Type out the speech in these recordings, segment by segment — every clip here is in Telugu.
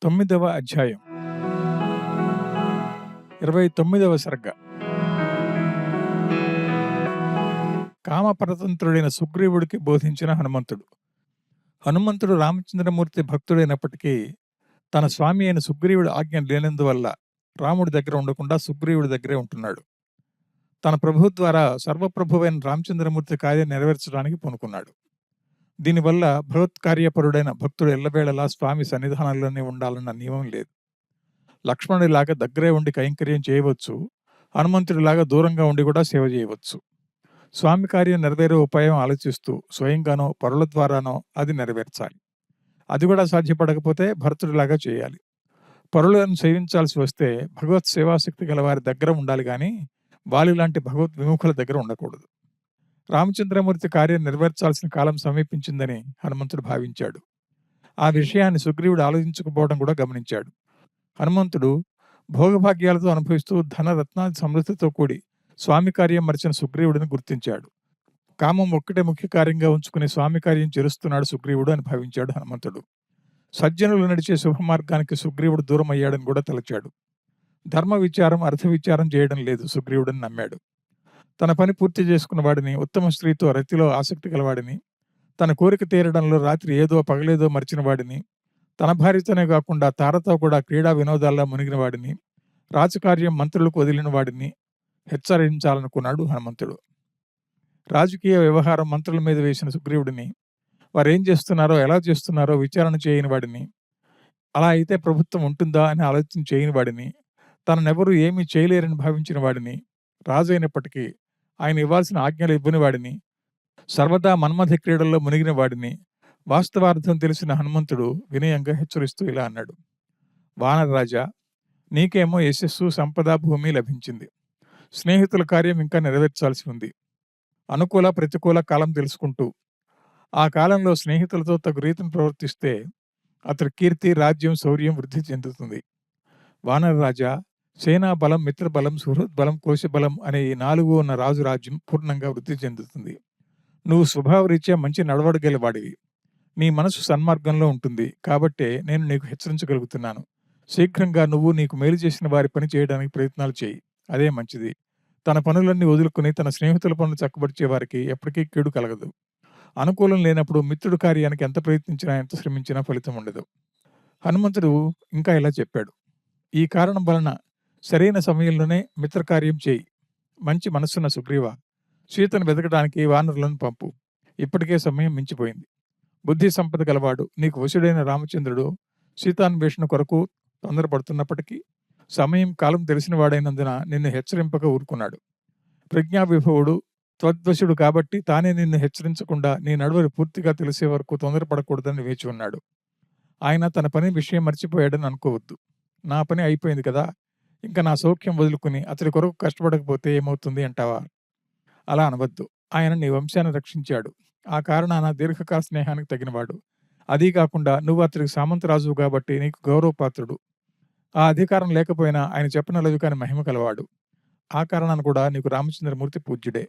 9వ అధ్యాయం 29వ సర్గ. కామపరతంత్రుడైన సుగ్రీవుడికి బోధించిన హనుమంతుడు. హనుమంతుడు రామచంద్రమూర్తి భక్తుడైనప్పటికీ తన స్వామి అయిన సుగ్రీవుడి ఆజ్ఞ లేనందువల్ల రాముడి దగ్గర ఉండకుండా సుగ్రీవుడి దగ్గరే ఉంటున్నాడు. తన ప్రభు ద్వారా సర్వప్రభువైన రామచంద్రమూర్తి కార్యం నెరవేర్చడానికి పూనుకున్నాడు. దీనివల్ల భగవత్కార్యపరుడైన భక్తుడు ఎల్లవేళలా స్వామి సన్నిధానంలోనే ఉండాలన్న నియమం లేదు. లక్ష్మణుడిలాగా దగ్గరే ఉండి కైంకర్యం చేయవచ్చు, హనుమంతుడిలాగా దూరంగా ఉండి కూడా సేవ చేయవచ్చు. స్వామి కార్యం నెరవేరే ఉపాయం ఆలోచిస్తూ స్వయంగానో పరుల ద్వారానో అది నెరవేర్చాలి. అది కూడా సాధ్యపడకపోతే భరతుడిలాగా చేయాలి. పరులను సేవించాల్సి వస్తే భగవత్ సేవాశక్తి గల వారి దగ్గర ఉండాలి కానీ వాలి లాంటి భగవత్ విముఖుల దగ్గర ఉండకూడదు. రామచంద్రమూర్తి కార్యం నెరవేర్చాల్సిన కాలం సమీపించిందని హనుమంతుడు భావించాడు. ఆ విషయాన్ని సుగ్రీవుడు ఆలోచించకపోవడం కూడా గమనించాడు. హనుమంతుడు భోగభాగ్యాలతో అనుభవిస్తూ ధనరత్నాది సమృద్ధితో కూడి స్వామి కార్యం మరిచిన సుగ్రీవుడిని గుర్తించాడు. కామం ఒక్కటే ముఖ్య కార్యంగా ఉంచుకుని స్వామి కార్యం చేరుస్తున్నాడు సుగ్రీవుడు అని భావించాడు హనుమంతుడు. సజ్జనులు నడిచే శుభ మార్గానికి సుగ్రీవుడు దూరం అయ్యాడని కూడా తలచాడు. ధర్మ విచారం అర్థ విచారం చేయడం లేదు సుగ్రీవుడని నమ్మాడు. తన పని పూర్తి చేసుకున్న వాడిని, ఉత్తమ స్త్రీతో రతిలో ఆసక్తి గలవాడిని, తన కోరిక తీరడంలో రాత్రి ఏదో పగలేదో మరిచిన వాడిని, తన భార్యతోనే కాకుండా తారతో కూడా క్రీడా వినోదాల్లో మునిగిన వాడిని, రాజకార్యం మంత్రులకు వదిలిన వాడిని హెచ్చరించాలనుకున్నాడు హనుమంతుడు. రాజకీయ వ్యవహారం మంత్రుల మీద వేసిన సుగ్రీవుడిని, వారేం చేస్తున్నారో ఎలా చేస్తున్నారో విచారణ చేయని వాడిని, అలా అయితే ప్రభుత్వం ఉంటుందా అని ఆలోచన చేయని వాడిని, తననెవరూ ఏమీ చేయలేరని భావించిన వాడిని, రాజు అయినప్పటికీ ఆయన ఇవ్వాల్సిన ఆజ్ఞలు ఇవ్వని వాడిని, సర్వదా మన్మథ క్రీడల్లో మునిగిన వాడిని వాస్తవార్థం తెలిసిన హనుమంతుడు వినయంగా హెచ్చరిస్తూ ఇలా అన్నాడు: వానరరాజా, నీకేమో యశస్సు, సంపద, భూమి లభించింది. స్నేహితుల కార్యం ఇంకా నెరవేర్చాల్సి ఉంది. అనుకూల ప్రతికూల కాలం తెలుసుకుంటూ ఆ కాలంలో స్నేహితులతో తగు రీతిని ప్రవర్తిస్తే అతడి కీర్తి, రాజ్యం, శౌర్యం వృద్ధి చెందుతుంది. వానరరాజా, సేనా బలం, మిత్రబలం, సుహృద్బలం, కోశబలం అనే ఈ 4 ఉన్న రాజు రాజ్యం పూర్ణంగా వృద్ధి చెందుతుంది. నువ్వు స్వభావరీత్యా మంచి నడవడగలవాడివి. నీ మనసు సన్మార్గంలో ఉంటుంది. కాబట్టే నేను నీకు హెచ్చరించగలుగుతున్నాను. శీఘ్రంగా నువ్వు నీకు మేలు చేసిన వారి పని చేయడానికి ప్రయత్నాలు చేయి. అదే మంచిది. తన పనులన్నీ వదులుకుని తన స్నేహితుల పనులు చక్కబడిచే వారికి ఎప్పటికీ కీడు కలగదు. అనుకూలం లేనప్పుడు మిత్రుడి కార్యానికి ఎంత ప్రయత్నించినా, ఎంత శ్రమించినా ఫలితం ఉండదు. హనుమంతుడు ఇంకా ఇలా చెప్పాడు: ఈ కారణం వలన సరైన సమయంలోనే మిత్రకార్యం చేయి. మంచి మనస్సున్న సుగ్రీవ, సీతను వెతకడానికి వానరులను పంపు. ఇప్పటికే సమయం మించిపోయింది. బుద్ధి సంపద గలవాడు నీకు వశుడైన రామచంద్రుడు సీతాన్వేషణ కొరకు తొందరపడుతున్నప్పటికీ సమయం కాలం తెలిసిన వాడైనందున నిన్ను హెచ్చరింపక ఊరుకున్నాడు. ప్రజ్ఞావిభవుడు త్వద్వశుడు కాబట్టి తానే నిన్ను హెచ్చరించకుండా నీ నడువరి పూర్తిగా తెలిసే వరకు తొందరపడకూడదని వేచి ఉన్నాడు. ఆయన తన పని విషయం మర్చిపోయాడని అనుకోవద్దు. నా పని అయిపోయింది కదా, ఇంకా నా సౌఖ్యం వదులుకుని అతడి కొరకు కష్టపడకపోతే ఏమవుతుంది అంటావా? అలా అనవద్దు. ఆయన నీ వంశాన్ని రక్షించాడు. ఆ కారణాన దీర్ఘకాల స్నేహానికి తగినవాడు. అదీ కాకుండా నువ్వు అతడికి సామంతరాజువు కాబట్టి నీకు గౌరవపాత్రుడు. ఆ అధికారం లేకపోయినా ఆయన చెప్పనలవి కాని మహిమ కలవాడు. ఆ కారణాన కూడా నీకు రామచంద్రమూర్తి పూజ్యుడే.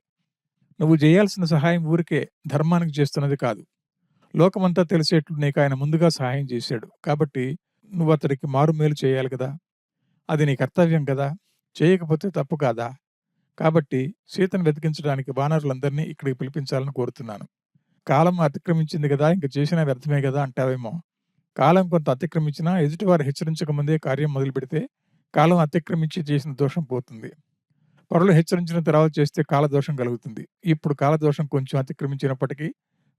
నువ్వు చేయాల్సిన సహాయం ఊరికే ధర్మానికి చేస్తున్నది కాదు. లోకమంతా తెలిసేట్లు నీకు ఆయన ముందుగా సహాయం చేశాడు. కాబట్టి నువ్వు అతడికి మారుమేలు చేయాలి కదా. అది నీ కర్తవ్యం కదా. చేయకపోతే తప్పు కాదా? కాబట్టి సీతను వెతికించడానికి వానరులందరినీ ఇక్కడికి పిలిపించాలని కోరుతున్నాను. కాలం అతిక్రమించింది కదా, ఇంక చేసినా వ్యర్థమే కదా అంటావేమో. కాలం కొంత అతిక్రమించినా ఎదుటివారు హెచ్చరించక ముందే కార్యం మొదలు పెడితే కాలం అతిక్రమించి చేసిన దోషం పోతుంది. పరులు హెచ్చరించిన తర్వాత చేస్తే కాలదోషం కలుగుతుంది. ఇప్పుడు కాలదోషం కొంచెం అతిక్రమించినప్పటికీ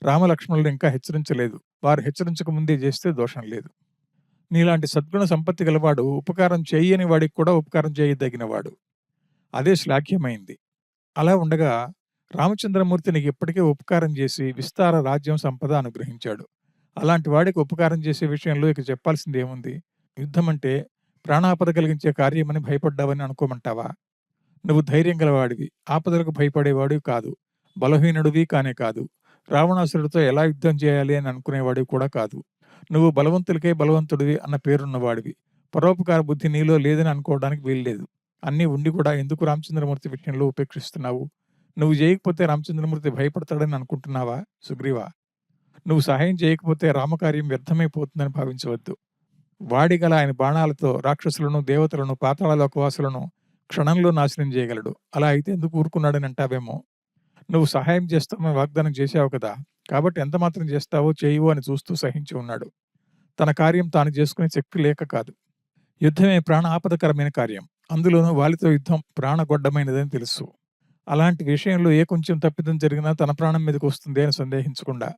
రామలక్ష్మణులు ఇంకా హెచ్చరించలేదు. వారు హెచ్చరించక ముందే చేస్తే దోషం లేదు. నీలాంటి సద్గుణ సంపత్తి గలవాడు ఉపకారం చేయని వాడికి కూడా ఉపకారం చేయదగినవాడు. అదే శ్లాఘ్యమైంది. అలా ఉండగా రామచంద్రమూర్తి నీకు ఇప్పటికే ఉపకారం చేసి విస్తార రాజ్యం, సంపద అనుగ్రహించాడు. అలాంటి వాడికి ఉపకారం చేసే విషయంలో ఇక చెప్పాల్సింది ఏముంది? యుద్ధం అంటే ప్రాణాపద కలిగించే కార్యమని భయపడ్డావని అనుకోమంటావా? నువ్వు ధైర్యం గలవాడివి, ఆపదలకు భయపడేవాడివి కాదు, బలహీనుడివి కానే కాదు, రావణాసురుడితో ఎలా యుద్ధం చేయాలి అని అనుకునేవాడివి కూడా కాదు. నువ్వు బలవంతులకే బలవంతుడివి అన్న పేరున్నవాడివి. పరోపకార బుద్ధి నీలో లేదని అనుకోవడానికి వీల్లేదు. అన్నీ ఉండి కూడా ఎందుకు రామచంద్రమూర్తి విషయంలో ఉపేక్షిస్తున్నావు? నువ్వు చేయకపోతే రామచంద్రమూర్తి భయపడతాడని అనుకుంటున్నావా సుగ్రీవా? నువ్వు సహాయం చేయకపోతే రామకార్యం వ్యర్థమైపోతుందని భావించవద్దు. వాడిగల ఆయన బాణాలతో రాక్షసులను, దేవతలను, పాతాళలోకవాసులను క్షణంలో నాశనం చేయగలడు. అలా అయితే ఎందుకు ఊరుకున్నాడని అంటావేమో. నువ్వు సహాయం చేస్తావని వాగ్దానం చేశావు కదా! కాబట్టి ఎంత మాత్రం చేస్తావో చేయవు అని చూస్తూ సహించి ఉన్నాడు. తన కార్యం తాను చేసుకునే శక్తి లేక కాదు. యుద్ధమే ప్రాణ ఆపదకరమైన కార్యం. అందులోనూ వాలితో యుద్ధం ప్రాణగొడ్డమైనదని తెలుసు. అలాంటి విషయంలో ఏ కొంచెం తప్పిదం జరిగినా తన ప్రాణం మీదకు వస్తుంది అని సందేహించకుండా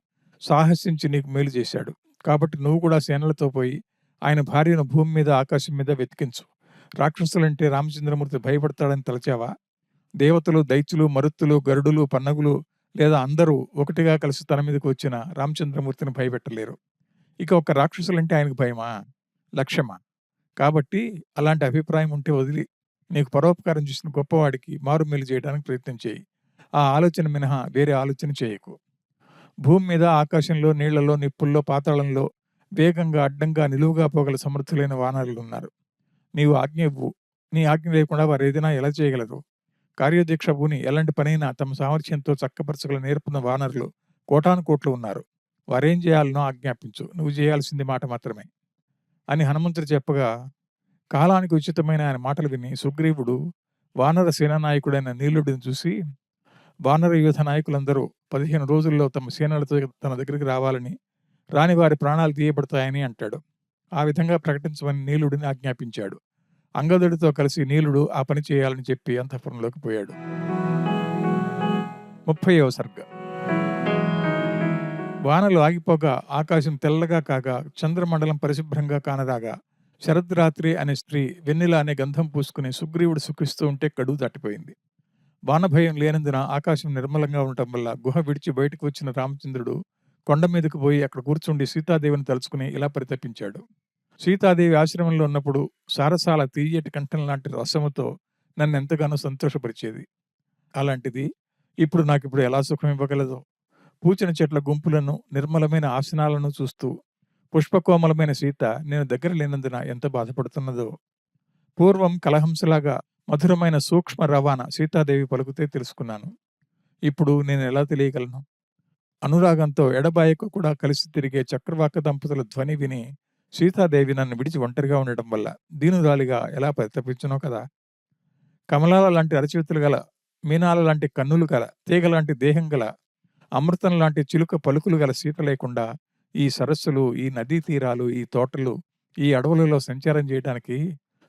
సాహసించి నీకు మేలు చేశాడు. కాబట్టి నువ్వు కూడా సేనలతో పోయి ఆయన భార్యను భూమి మీద, ఆకాశం మీద వెతికించు. రాక్షసులంటే రామచంద్రమూర్తి భయపడతాడని తలచావా? దేవతలు, దైత్యులు, మరుత్తులు, గరుడులు, పన్నగులు లేదా అందరూ ఒకటిగా కలిసి తన మీదకు వచ్చిన రామచంద్రమూర్తిని భయపెట్టలేరు. ఇక ఒక్క రాక్షసులంటే ఆయనకు భయమా? లక్ష్యమా? కాబట్టి అలాంటి అభిప్రాయం ఉంటే వదిలి నీకు పరోపకారం చేసిన గొప్పవాడికి మారుమేలు చేయడానికి ప్రయత్నం చేయి. ఆ ఆలోచన మినహా వేరే ఆలోచన చేయకు. భూమి మీద, ఆకాశంలో, నీళ్లలో, నిప్పుల్లో, పాతాళంలో వేగంగా, అడ్డంగా, నిలువుగా పోగల సమర్థులైన వానరులున్నారు. నీవు ఆజ్ఞ ఇవ్వు. నీ ఆజ్ఞ లేకుండా వారు ఏదైనా ఎలా చేయగలరు? కార్యదీక్ష భూని ఎలాంటి పనైనా తమ సామర్థ్యంతో చక్కపరచగల నేర్పున్న వానరులు కోటాను కోట్లు ఉన్నారు. వారేం చేయాలనో ఆజ్ఞాపించు. నువ్వు చేయాల్సింది మాట మాత్రమే అని హనుమంతుడు చెప్పగా, కాలానికి ఉచితమైన ఆయన మాటలు విని సుగ్రీవుడు వానర సేనానాయకుడైన నీలుడిని చూసి, వానర యూథ నాయకులందరూ 15 రోజుల్లో తమ సేనలతో తన దగ్గరికి రావాలని, రాని వారి ప్రాణాలు తీయబడతాయని అంటాడు. ఆ విధంగా ప్రకటించమని నీలుడిని ఆజ్ఞాపించాడు. అంగదుడితో కలిసి నీలుడు ఆ పని చేయాలని చెప్పి అంతఃపురంలోకి పోయాడు. 30వ సర్గ. వానలు ఆగిపోగా, ఆకాశం తెల్లగా కాగా, చంద్రమండలం పరిశుభ్రంగా కానరాగా, శరద్రాత్రి అనే స్త్రీ వెన్నెల అనే గంధం పూసుకుని సుగ్రీవుడు సుఖిస్తూ ఉంటే గడువు దాటిపోయింది. వానభయం లేనందున ఆకాశం నిర్మలంగా ఉండటం వల్ల గుహ విడిచి బయటకు వచ్చిన రామచంద్రుడు కొండ మీదకు పోయి అక్కడ కూర్చుండి సీతాదేవిని తలుచుకుని ఇలా పరితపించాడు. సీతాదేవి ఆశ్రమంలో ఉన్నప్పుడు సారసాల తీయటి కంఠం లాంటి రసముతో నన్ను ఎంతగానో సంతోషపరిచేది. అలాంటిది ఇప్పుడు నాకిప్పుడు ఎలా సుఖం ఇవ్వగలదో. పూచిన చెట్ల గుంపులను, నిర్మలమైన ఆసనాలను చూస్తూ పుష్పకోమలమైన సీత నేను దగ్గర లేనందున ఎంత బాధపడుతున్నదో. పూర్వం కలహంసలాగా మధురమైన సూక్ష్మ రవాణా సీతాదేవి పలుకుతే తెలుసుకున్నాను. ఇప్పుడు నేను ఎలా తెలియగలను? అనురాగంతో ఎడబాయకు కూడా కలిసి తిరిగే చక్రవాక దంపతుల ధ్వని విని సీతాదేవి నన్ను విడిచి ఒంటరిగా ఉండటం వల్ల దీనురాలిగా ఎలా పరితపించునో కదా. కమలాల లాంటి అరచేతులు గల, మీనాల లాంటి కన్నులు గల, తీగ లాంటి దేహం గల, అమృతం లాంటి చిలుక పలుకులు గల సీత లేకుండా ఈ సరస్సులు, ఈ నదీ తీరాలు, ఈ తోటలు, ఈ అడవులలో సంచారం చేయడానికి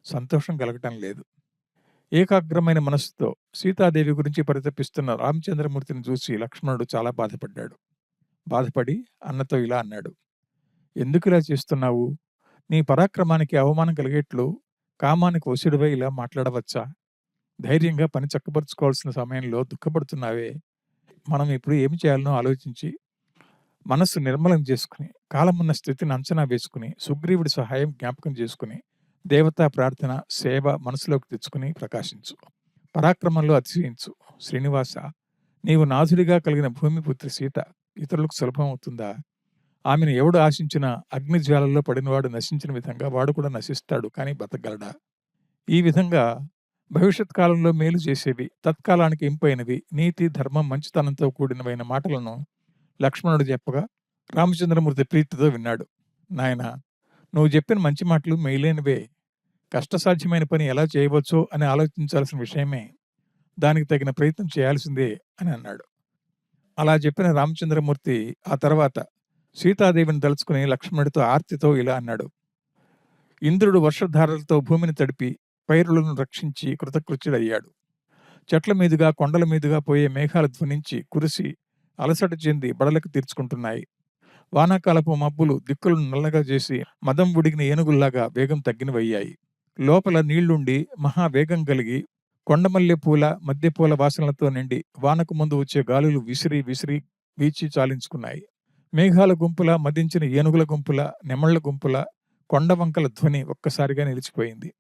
సంతోషం కలగటం లేదు. ఏకాగ్రమైన మనస్సుతో సీతాదేవి గురించి పరితపిస్తున్న రామచంద్రమూర్తిని చూసి లక్ష్మణుడు చాలా బాధపడ్డాడు. బాధపడి అన్నతో ఇలా అన్నాడు: ఎందుకు ఇలా చేస్తున్నావు? నీ పరాక్రమానికి అవమానం కలిగేట్లు కామానికి వశుడివై ఇలా మాట్లాడవచ్చా? ధైర్యంగా పని చక్కబరుచుకోవాల్సిన సమయంలో దుఃఖపడుతున్నావే. మనం ఇప్పుడు ఏమి చేయాలనో ఆలోచించి మనస్సు నిర్మలం చేసుకుని, కాలమున్న స్థితిని అంచనా వేసుకుని, సుగ్రీవుడి సహాయం జ్ఞాపకం చేసుకుని, దేవతా ప్రార్థన, సేవ మనసులోకి తెచ్చుకుని ప్రకాశించు. పరాక్రమంలో అతిశయించు. శ్రీనివాస, నీవు నాథుడిగా కలిగిన భూమిపుత్రి సీత ఇతరులకు సులభం అవుతుందా? ఆమెను ఎవడు ఆశించినా అగ్నిజ్వాలల్లో పడినవాడు నశించిన విధంగా వాడు కూడా నశిస్తాడు, కానీ బతకగలడా? ఈ విధంగా భవిష్యత్ కాలంలో మేలు చేసేవి, తత్కాలానికి ఇంపైనవి, నీతి, ధర్మం, మంచితనంతో కూడినవైన మాటలను లక్ష్మణుడు చెప్పగా రామచంద్రమూర్తి ప్రీతితో విన్నాడు. నాయనా, నువ్వు చెప్పిన మంచి మాటలు మేలైనవే. కష్టసాధ్యమైన పని ఎలా చేయవచ్చో అని ఆలోచించాల్సిన విషయమే. దానికి తగిన ప్రయత్నం చేయాల్సిందే అని అన్నాడు. అలా చెప్పిన రామచంద్రమూర్తి ఆ తర్వాత సీతాదేవిని తలుచుకుని లక్ష్మణుడితో ఆర్తితో ఇలా అన్నాడు: ఇంద్రుడు వర్షధారలతో భూమిని తడిపి పైరులను రక్షించి కృతకృత్యుడయ్యాడు. చెట్ల మీదుగా, కొండల మీదుగా పోయే మేఘాలు ధ్వనించి కురిసి అలసట చెంది బడలకు తీర్చుకుంటున్నాయి. వానాకాలపు మబ్బులు దిక్కులను నల్లగా చేసి మదం ఉడిగిన ఏనుగుల్లాగా వేగం తగ్గినవయ్యాయి. లోపల నీళ్లుండి మహావేగం కలిగి కొండమల్లె పూల, మద్దెపూల వాసనలతో నిండి వానకు ముందు వచ్చే గాలులు విసిరి విసిరి వీచి చాలించుకున్నాయి. మేఘాల గుంపుల, మదించిన ఏనుగుల గుంపుల, నెమళ్ల గుంపుల, కొండవంకల ధ్వని ఒక్కసారిగా నిలిచిపోయింది.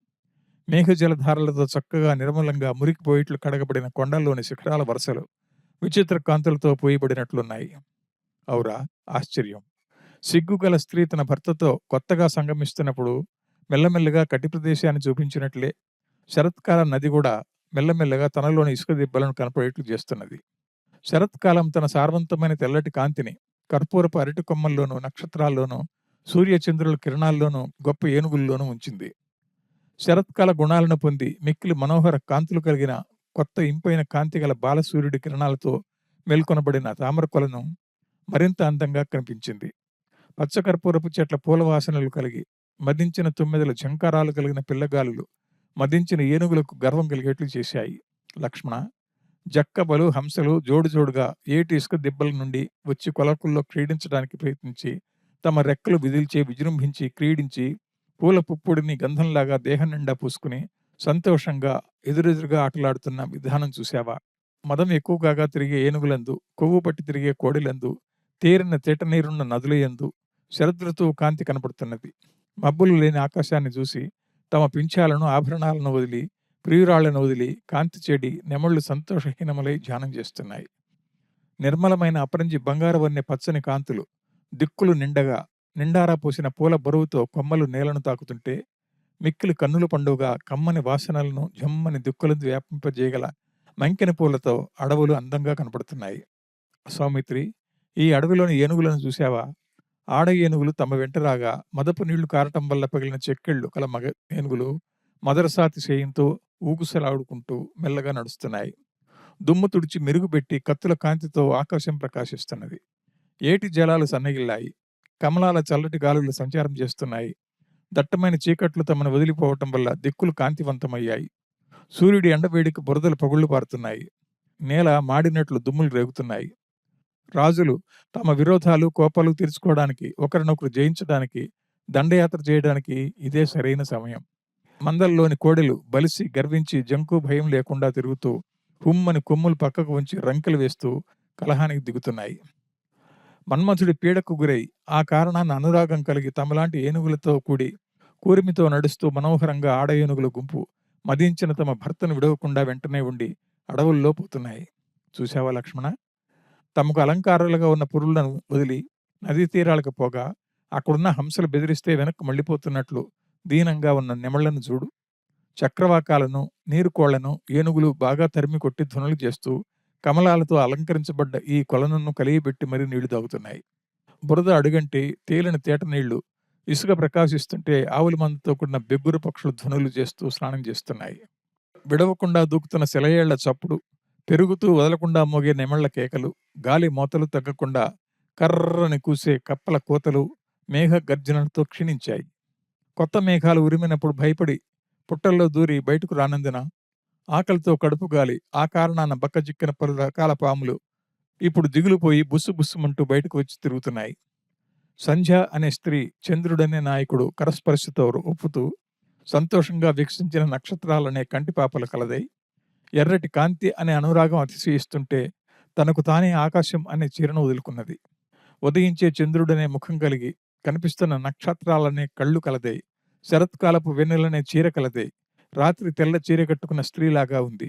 మేఘజలధారలతో చక్కగా నిర్మలంగా మురికిపోయిట్లు కడగబడిన కొండల్లోని శిఖరాల వరుసలు విచిత్ర కాంతులతో పోయబడినట్లున్నాయి. ఔరా ఆశ్చర్యం! సిగ్గుగల స్త్రీ తన భర్తతో కొత్తగా సంగమిస్తున్నప్పుడు మెల్లమెల్లగా కటి ప్రదేశాన్ని చూపించినట్లే శరత్కాల నది కూడా మెల్లమెల్లగా తనలోని ఇసుక దిబ్బలను కనపడేట్లు చేస్తున్నది. శరత్కాలం తన సారవంతమైన తెల్లటి కాంతిని కర్పూరపు అరటి కొమ్మల్లోనూ, నక్షత్రాల్లోనూ సూర్యచంద్రుల కిరణాల్లోనూ గొప్ప ఏనుగుల్లోనూ ఉంచింది. శరత్కాల గుణాలను పొంది మిక్కిలి మనోహర కాంతులు కలిగిన కొత్త ఇంపైన కాంతిగల బాలసూర్యుడి కిరణాలతో మేల్కొనబడిన తామరకొలను మరింత అందంగా కనిపించింది. పచ్చకర్పూరపు చెట్ల పూల వాసనలు కలిగి మదించిన తుమ్మెదల ఝంకారాలు కలిగిన పిల్లగాలులు మదించిన ఏనుగులకు గర్వం కలిగేట్లు చేశాయి. లక్ష్మణ, జక్కబలు హంసలు జోడుజోడుగా ఏటి ఇసుక దిబ్బల నుండి వచ్చి కొలకుల్లో క్రీడించడానికి ప్రయత్నించి తమ రెక్కలు విజృంభించి క్రీడించి పూల పుప్పొడిని గంధంలాగా దేహం నిండా పూసుకుని సంతోషంగా ఎదురెదురుగా ఆటలాడుతున్న విధానం చూశావా? మదం ఎక్కువగా తిరిగే ఏనుగులందు, కొవ్వు పట్టి తిరిగే కోడిలందు, తేరిన తేటనీరున్న నదులయందు శరదృతువు కాంతి కనపడుతున్నది. మబ్బులు లేని ఆకాశాన్ని చూసి తమ పింఛాలను ఆభరణాలను వదిలి ప్రియురాళ్లను వదిలి కాంతి చెడి నెమళ్లు సంతోషహీనములై ధ్యానం చేస్తున్నాయి. నిర్మలమైన అపరంజి బంగారు వన్నె పచ్చని కాంతులు దిక్కులు నిండారా పోసిన పూల బరువుతో కొమ్మలు నేలను తాకుతుంటే మిక్కిలి కన్నుల పండుగగా కమ్మని వాసనలను జమ్మని దిక్కులందు వ్యాపింపజేయగల మంకెని పూలతో అడవులు అందంగా కనపడుతున్నాయి. సౌమిత్రి, ఈ అడవిలోని ఏనుగులను చూశావా? ఆడ ఏనుగులు తమ వెంట రాగా మదపు నీళ్లు కారటం వల్ల పగిలిన చెక్కిళ్లు కల మగ ఏనుగులు మదరసాతి చేయంతో ఊగుసలాడుకుంటూ మెల్లగా నడుస్తున్నాయి. దుమ్ము తుడిచి మెరుగుపెట్టి కత్తుల కాంతితో ఆకాశం ప్రకాశిస్తున్నది. ఏటి జలాలు సన్నగిల్లాయి. కమలాల చల్లటి గాలులు సంచారం చేస్తున్నాయి. దట్టమైన చీకట్లు తమను వదిలిపోవటం వల్ల దిక్కులు కాంతివంతమయ్యాయి. సూర్యుడి ఎండవేడికి బురదలు పగుళ్లు పారుతున్నాయి. నేల మాడినట్లు దుమ్ములు రేగుతున్నాయి. రాజులు తమ విరోధాలు కోపాలు తీర్చుకోవడానికి, ఒకరినొకరు జయించడానికి, దండయాత్ర చేయడానికి ఇదే సరైన సమయం. మందల్లోని కోడెలు బలిసి గర్వించి జంకు భయం లేకుండా తిరుగుతూ హుమ్మని కొమ్ములు పక్కకు ఉంచి రంకెలు వేస్తూ కలహానికి దిగుతున్నాయి. మన్మథుడి పీడకు గురై ఆ కారణాన్ని అనురాగం కలిగి తమలాంటి ఏనుగులతో కూడి కూరిమితో నడుస్తూ మనోహరంగా ఆడ ఏనుగుల గుంపు మదించిన తమ భర్తను విడవకుండా వెంటనే ఉండి అడవుల్లో పోతున్నాయి. చూశావా లక్ష్మణ? తమకు అలంకారాలుగా ఉన్న పురులను వదిలి నదీ తీరాలకు పోగా అక్కడున్న హంసలు బెదిరిస్తే వెనక్కు మళ్ళీపోతున్నట్లు దీనంగా ఉన్న నెమళ్లను చూడు. చక్రవాకాలను, నీరుకోళ్లను ఏనుగులు బాగా తరిమి కొట్టి ధ్వనులు చేస్తూ కమలాలతో అలంకరించబడ్డ ఈ కొలనును కలిగిపెట్టి మరీ నీళ్లు తాగుతున్నాయి. బురద అడుగంటి తేలిన తేట నీళ్లు ఇసుక ప్రకాశిస్తుంటే ఆవుల మందుతో కూడిన బెగ్గురు పక్షులు ధ్వనులు చేస్తూ స్నానం చేస్తున్నాయి. విడవకుండా దూకుతున్న సెలయేళ్ల చప్పుడు, పెరుగుతూ వదలకుండా మోగే నెమళ్ల కేకలు, గాలి మోతలు తగ్గకుండా కర్రని కూసే కప్పల కోతలు మేఘ గర్జనలతో క్షీణించాయి. కొత్త మేఘాలు ఉరిమినప్పుడు భయపడి పుట్టల్లో దూరి బయటకు రానందున ఆకలితో కడుపు గాలి, ఆ కారణాన బక్కజిక్కిన పలు రకాల పాములు ఇప్పుడు దిగులుపోయి బుస్సు బుస్సుమంటూ బయటకు వచ్చి తిరుగుతున్నాయి. సంధ్య అనే స్త్రీ చంద్రుడనే నాయకుడు కరస్పర్శతో ఒప్పుతూ సంతోషంగా వికసించిన నక్షత్రాలనే కంటిపాపలు కలదై ఎర్రటి కాంతి అనే అనురాగం అతిశయిస్తుంటే తనకు తానే ఆకాశం అనే చీరను వదులుకున్నది. ఉదయించే చంద్రుడనే ముఖం కలిగి కనిపిస్తున్న నక్షత్రాలనే కళ్ళు కలదై శరత్కాలపు వెన్నెలనే చీర కలదై రాత్రి తెల్ల చీర కట్టుకున్న స్త్రీలాగా ఉంది.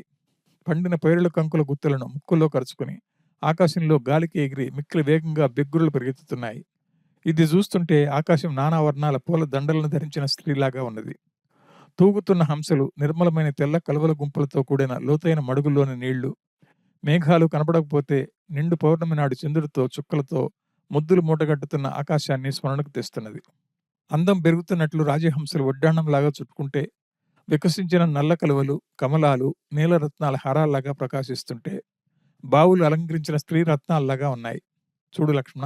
పండిన పైరుల కంకుల గుత్తులను ముక్కుల్లో కరుచుకుని ఆకాశంలో గాలికి ఎగిరి మిక్కిలి వేగంగా బెగ్గురులు పరిగెత్తుతున్నాయి. ఇది చూస్తుంటే ఆకాశం నానా వర్ణాల పూల దండలను ధరించిన స్త్రీలాగా ఉన్నది. తూగుతున్న హంసలు నిర్మలమైన తెల్ల కలువల గుంపులతో కూడిన లోతైన మడుగుల్లోని నీళ్లు, మేఘాలు కనపడకపోతే నిండు పౌర్ణమి నాడు చంద్రుడితో చుక్కలతో ముద్దులు మూటగట్టుతున్న ఆకాశాన్ని స్మరణకు తెస్తున్నది. అందం పెరుగుతున్నట్లు రాజహంసలు ఒడ్డాణంలాగా చుట్టుకుంటే వికసించిన నల్ల కలువలు, కమలాలు నీలరత్నాల హారాల్లాగా ప్రకాశిస్తుంటే బావులు అలంకరించిన స్త్రీ రత్నాల్లాగా ఉన్నాయి. చూడు లక్ష్మణ,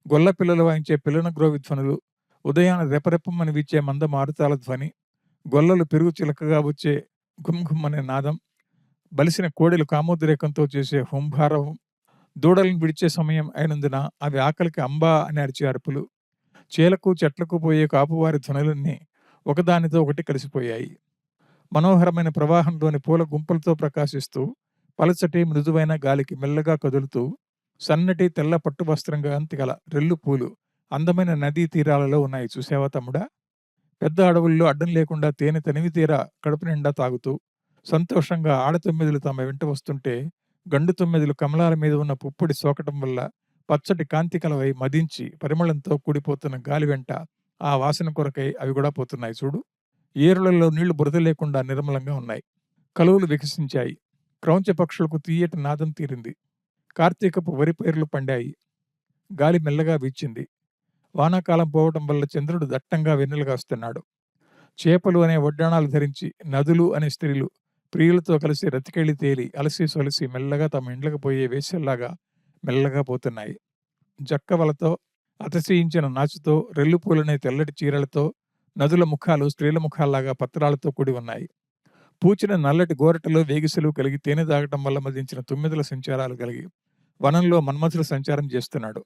గొల్ల పిల్లలు వాయించే పిల్లన గ్రోవి ధ్వనులు, ఉదయాన రెపరెప్పమని వీచే మంద మారుతాల ధ్వని, గొల్లలు పెరుగు చిలకగా వచ్చే గుమ్ఘుమ్ అనే నాదం, బలిసిన కోడెలు కామోద్రేకంతో చేసే హుంభారవం, దూడలను విడిచే సమయం అయినందున అవి ఆకలికి అంబా అని అరిచే అరుపులు, చేలకు చెట్లకు పోయే కాపువారి ధ్వనులన్నీ ఒకదానితో ఒకటి కలిసిపోయాయి. మనోహరమైన ప్రవాహంలోని పూల గుంపులతో ప్రకాశిస్తూ పలచటి మృదువైన గాలికి మెల్లగా కదులుతూ సన్నటి తెల్ల పట్టు వస్త్రంగా అంతిగల రెల్లు పూలు అందమైన నదీ తీరాలలో ఉన్నాయి. చూసావా తమ్ముడా? పెద్ద అడవుల్లో అడ్డం లేకుండా తేనె తనివి తీరా కడుపు నిండా తాగుతూ సంతోషంగా ఆడతొమ్మిదులు తమ వెంట వస్తుంటే గండు తొమ్మిదులు కమలాల మీద ఉన్న పుప్పొడి సోకటం వల్ల పచ్చటి కాంతి కలవై మదించి పరిమళంతో కూడిపోతున్న గాలి వెంట ఆ వాసన కొరకై అవి కూడా పోతున్నాయి. చూడు, ఏరులలో నీళ్లు బురద లేకుండా నిర్మలంగా ఉన్నాయి. కలువలు వికసించాయి. క్రౌంచ పక్షులకు తీయటి నాదం తీరింది. కార్తీకపు వరి పైర్లు పండాయి. గాలి మెల్లగా వీచింది. వానాకాలం పోవటం వల్ల చంద్రుడు దట్టంగా వెన్నెలు కాస్తున్నాడు. చేపలు అనే వడ్డాణాలు ధరించి, నదులు అనే స్త్రీలు ప్రియులతో కలిసి రతికెళ్ళి తేలి, అలసి సొలసి మెల్లగా తమ ఇండ్లకు పోయే వేశ్యల్లాగా మెల్లగా పోతున్నాయి. జక్కవలతో, అతశయించిన నాచుతో, రెల్లుపూలనే తెల్లటి చీరలతో నదుల ముఖాలు స్త్రీల ముఖాల్లాగా పత్రాలతో కూడి ఉన్నాయి. పూచిన నల్లటి గోరటలో వేగిసలు కలిగి తేనె తాగటం వల్ల మదించిన తుమ్మెదల సంచారాలు కలిగి వనంలో మన్మథుల సంచారం చేస్తున్నాడు.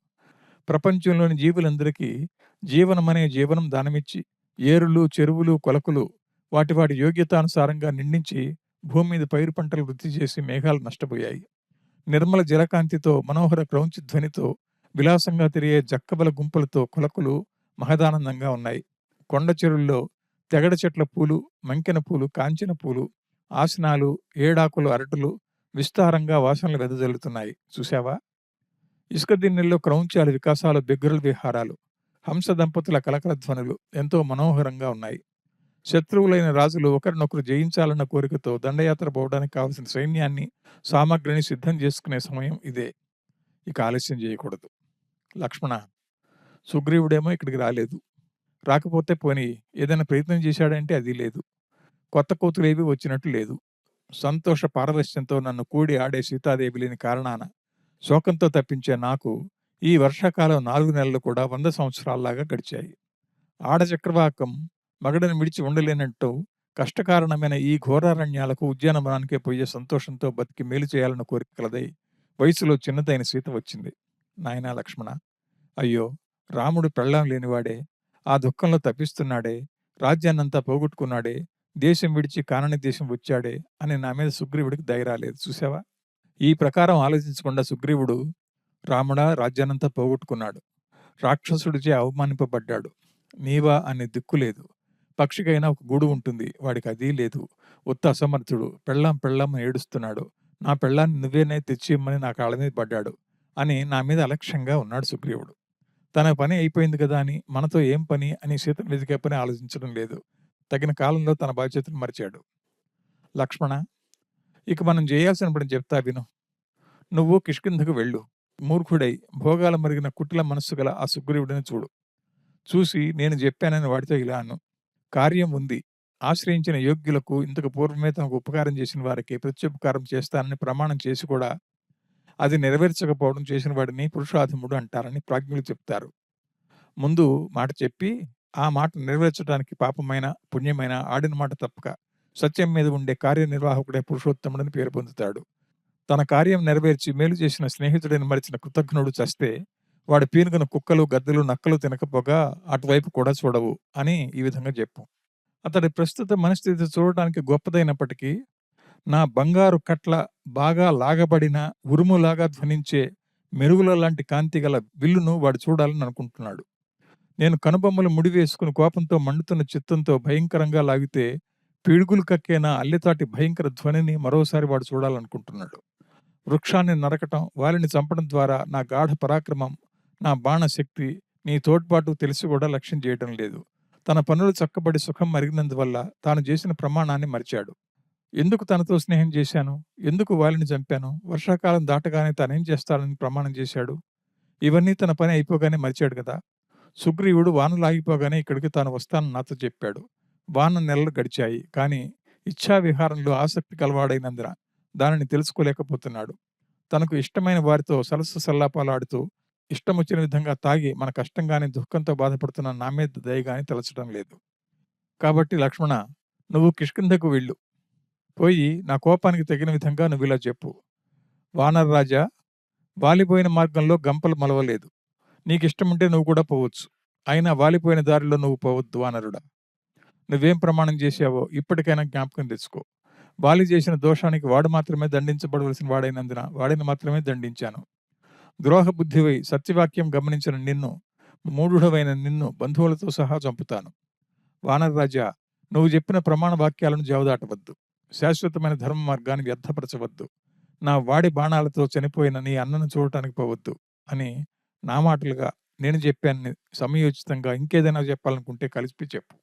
ప్రపంచంలోని జీవులందరికీ జీవనమనే జీవనం దానమిచ్చి, ఏరులు, చెరువులు, కొలకులు వాటి వాటి యోగ్యతానుసారంగా నిండించి భూమి మీద పైరు పంటలు వృద్ధి చేసి మేఘాలు నష్టపోయాయి. నిర్మల జలకాంతితో, మనోహర క్రౌంచి ధ్వనితో, విలాసంగా తిరిగే జక్కబల గుంపులతో కొలకులు మహదానందంగా ఉన్నాయి. కొండ చెరువుల్లో తెగడ చెట్ల పూలు, మంకెన పూలు, కాంచిన పూలు, ఆసనాలు, ఏడాకులు, అరటులు విస్తారంగా వాసనలు వెదజల్లుతున్నాయి. చూశావా? ఇసుక దిన్నెల్లో క్రౌంచాల వికాసాలు, బిగ్గరుల విహారాలు, హంస దంపతుల కలకల ధ్వనులు ఎంతో మనోహరంగా ఉన్నాయి. శత్రువులైన రాజులు ఒకరినొకరు జయించాలన్న కోరికతో దండయాత్ర పోవడానికి కావలసిన సైన్యాన్ని, సామగ్రిని సిద్ధం చేసుకునే సమయం ఇదే. ఇక ఆలస్యం చేయకూడదు. లక్ష్మణ, సుగ్రీవుడేమో ఇక్కడికి రాలేదు. రాకపోతే పోనీ ఏదైనా ప్రయత్నం చేశాడంటే అది లేదు. కొత్త కోతులేవి వచ్చినట్టు లేదు. సంతోష పారవశ్యంతో నన్ను కూడి ఆడే సీతాదేవి లేని కారణాన శోకంతో తప్పించే నాకు ఈ వర్షాకాలం 4 నెలలు కూడా 100 సంవత్సరాల్లాగా గడిచాయి. ఆడచక్రవాకం మగడని విడిచి ఉండలేనట్టు కష్టకారణమైన ఈ ఘోరారణ్యాలకు, ఉద్యానవనానికే పోయే సంతోషంతో బతికి మేలు చేయాలన్న కోరిక కలదై వయసులో చిన్నదైన సీత వచ్చింది. నాయనా లక్ష్మణ, అయ్యో, రాముడు పెళ్ళాం లేనివాడే, ఆ దుఃఖంలో తప్పిస్తున్నాడే, రాజ్యాన్నంతా పోగొట్టుకున్నాడే, దేశం విడిచి కానని దేశం వచ్చాడే అని నా మీద సుగ్రీవుడికి దయ రాలేదు. చూసావా? ఈ ప్రకారం ఆలోచించకుండా సుగ్రీవుడు, రాముడా, రాజ్యాన్నంతా పోగొట్టుకున్నాడు, రాక్షసుడిచే అవమానింపబడ్డాడు, నీవా అనే దిక్కు లేదు, పక్షికైనా ఒక గూడు ఉంటుంది, వాడికి అది లేదు, ఉత్త అసమర్థుడు, పెళ్ళాం అని ఏడుస్తున్నాడు, నా పెళ్ళాన్ని నువ్వేనే తెచ్చిమ్మని నా కాళ్ళ మీద పడ్డాడు అని నా మీద అలక్ష్యంగా ఉన్నాడు సుగ్రీవుడు. తన పని అయిపోయింది కదా అని, మనతో ఏం పని అని సీతను వెతికే పని ఆలోచించడం లేదు. తగిన కాలంలో తన బాధ్యతను మరిచాడు. లక్ష్మణ, ఇక మనం చేయాల్సిన పని చెప్తా విను. నువ్వు కిష్కింధకు వెళ్ళు. మూర్ఖుడై భోగాల మరిగిన కుటిల మనస్సు గల ఆ సుగ్రీవుడిని చూడు. చూసి నేను చెప్పానని వాడితో ఇలా అను: కార్యం ఉంది, ఆశ్రయించిన యోగ్యులకు, ఇంతకు పూర్వమే తనకు ఉపకారం చేసిన వారికి ప్రత్యుపకారం చేస్తానని ప్రమాణం చేసి కూడా అది నెరవేర్చకపోవడం చేసిన వాడిని పురుషాధముడు అంటారని ప్రాజ్ఞులు చెప్తారు. ముందు మాట చెప్పి ఆ మాట నెరవేర్చడానికి పాపమైన పుణ్యమైన ఆడిన మాట తప్పక సత్యం మీద ఉండే కార్యనిర్వాహకుడే పురుషోత్తముడని పేరు పొందుతాడు. తన కార్యం నెరవేర్చి మేలు చేసిన స్నేహితుడిని మరిచిన కృతజ్ఞుడు చస్తే వాడు పీనుగున కుక్కలు, గద్దలు, నక్కలు తినకపోగా అటువైపు కూడా చూడవు అని ఈ విధంగా చెప్పు. అతడి ప్రస్తుత మనస్థితి చూడటానికి గొప్పదైనప్పటికీ నా బంగారు కట్ల బాగా లాగబడిన ఉరుములాగా ధ్వనించే మెరుగుల లాంటి కాంతి గల విల్లును వాడు చూడాలని అనుకుంటున్నాడు. నేను కనుబొమ్మలు ముడివేసుకుని కోపంతో మండుతున్న చిత్తంతో భయంకరంగా లాగితే పీడుగులు కక్కే నా అల్లెతాటి భయంకర ధ్వనిని మరోసారి వాడు చూడాలనుకుంటున్నాడు. వృక్షాన్ని నరకటం, వాలిని చంపడం ద్వారా నా గాఢ పరాక్రమం, నా బాణశక్తి నీ తోడ్పాటు తెలిసి కూడా లక్ష్యం చేయటం లేదు. తన పనులు చక్కబడి సుఖం మరిగినందువల్ల తాను చేసిన ప్రమాణాన్ని మరిచాడు. ఎందుకు తనతో స్నేహం చేశాను, ఎందుకు వాలిని చంపాను, వర్షాకాలం దాటగానే తానేం చేస్తాడని ప్రమాణం చేశాడు, ఇవన్నీ తన పని అయిపోగానే మరిచాడు కదా. సుగ్రీవుడు వానలు ఆగిపోగానే ఇక్కడికి తాను వస్తానని నాతో చెప్పాడు. వాన నెలలు గడిచాయి, కానీ ఇచ్ఛావిహారంలో ఆసక్తి కలవాడైనందున దానిని తెలుసుకోలేకపోతున్నాడు. తనకు ఇష్టమైన వారితో సలస్సు సల్లాపాలాడుతూ ఇష్టం వచ్చిన విధంగా తాగి మన కష్టంగానే దుఃఖంతో బాధపడుతున్న నా మీద దయగాని తలచడం లేదు. కాబట్టి లక్ష్మణ, నువ్వు కిష్కింధకు వెళ్ళు. పోయి నా కోపానికి తగిన విధంగా నువ్వు ఇలా చెప్పు: వానరరాజా, వాలిపోయిన మార్గంలో గంపలు మలవలేదు. నీకిష్టముంటే నువ్వు కూడా పోవచ్చు. అయినా వాలిపోయిన దారిలో నువ్వు పోవద్దు వానరుడా. నువ్వేం ప్రమాణం చేశావో ఇప్పటికైనా జ్ఞాపకం తెచ్చుకో. వాలి చేసిన దోషానికి వాడు మాత్రమే దండించబడవలసిన వాడైనందున వాడిని మాత్రమే దండించాను. ద్రోహ బుద్ధివై సత్యవాక్యం గమనించిన నిన్ను, మూఢుడవైన నిన్ను బంధువులతో సహా చంపుతాను. వానరరాజా, నువ్వు చెప్పిన ప్రమాణ వాక్యాలను జవదాటవద్దు. శాశ్వతమైన ధర్మ మార్గాన్ని వ్యర్థపరచవద్దు. నా వాడి బాణాలతో చనిపోయిన నీ అన్నను చూడటానికి పోవద్దు అని నా మాటలుగా నేను చెప్పాను. సమయోచితంగా ఇంకేదైనా చెప్పాలనుకుంటే కలిపి చెప్పు.